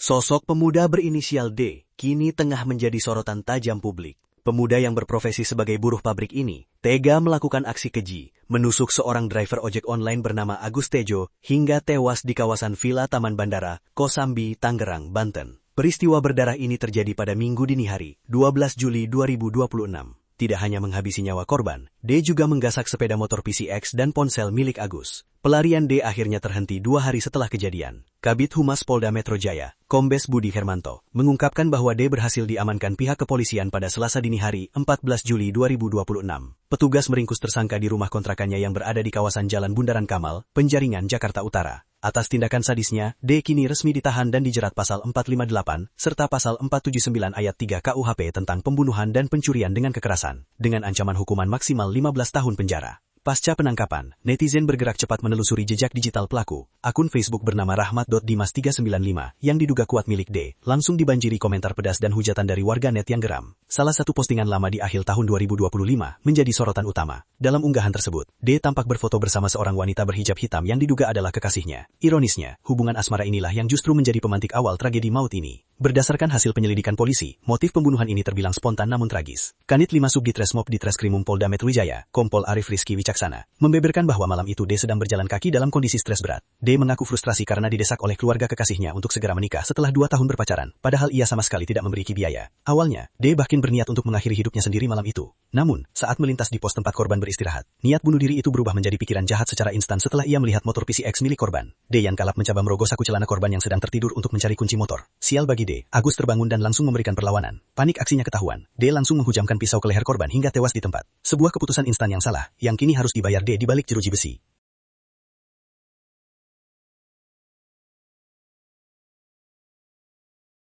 Sosok pemuda berinisial D kini tengah menjadi sorotan tajam publik. Pemuda yang berprofesi sebagai buruh pabrik ini tega melakukan aksi keji, menusuk seorang driver ojek online bernama Agus Tejo hingga tewas di kawasan Villa Taman Bandara, Kosambi, Tangerang, Banten. Peristiwa berdarah ini terjadi pada Minggu dini hari, 12 Juli 2026. Tidak hanya menghabisi nyawa korban, D juga menggasak sepeda motor PCX dan ponsel milik Agus. Pelarian D akhirnya terhenti 2 hari setelah kejadian. Kabid Humas Polda Metro Jaya, Kombes Budi Hermanto, mengungkapkan bahwa D berhasil diamankan pihak kepolisian pada Selasa dini hari, 14 Juli 2026. Petugas meringkus tersangka di rumah kontrakannya yang berada di kawasan Jalan Bundaran Kamal, Penjaringan, Jakarta Utara. Atas tindakan sadisnya, D kini resmi ditahan dan dijerat pasal 458, serta pasal 479 ayat 3 KUHP tentang pembunuhan dan pencurian dengan kekerasan, dengan ancaman hukuman maksimal 15 tahun penjara. Pasca penangkapan, netizen bergerak cepat menelusuri jejak digital pelaku. Akun Facebook bernama rahmat.dimas395 yang diduga kuat milik D, langsung dibanjiri komentar pedas dan hujatan dari warganet yang geram. Salah satu postingan lama di akhir tahun 2025 menjadi sorotan utama. Dalam unggahan tersebut, D tampak berfoto bersama seorang wanita berhijab hitam yang diduga adalah kekasihnya. Ironisnya, hubungan asmara inilah yang justru menjadi pemantik awal tragedi maut ini. Berdasarkan hasil penyelidikan polisi, motif pembunuhan ini terbilang spontan namun tragis. Kanit 5 Subditreskrimum Ditreskrimum Polda Metro Jaya, Kompol Arif Rizky Wicaksana, membeberkan bahwa malam itu D sedang berjalan kaki dalam kondisi stres berat. D mengaku frustrasi karena didesak oleh keluarga kekasihnya untuk segera menikah setelah 2 tahun berpacaran, padahal ia sama sekali tidak memiliki biaya. Awalnya, D bahkan berniat untuk mengakhiri hidupnya sendiri malam itu. Namun, saat melintas di pos tempat korban beristirahat, niat bunuh diri itu berubah menjadi pikiran jahat secara instan setelah ia melihat motor PCX milik korban. D yang kalap mencoba merogoh saku celana korban yang sedang tertidur untuk mencari kunci motor. Sial bagi D, Agus terbangun dan langsung memberikan perlawanan. Panik aksinya ketahuan. D langsung menghujamkan pisau ke leher korban hingga tewas di tempat. Sebuah keputusan instan yang salah, yang kini harus dibayar D di balik jeruji besi.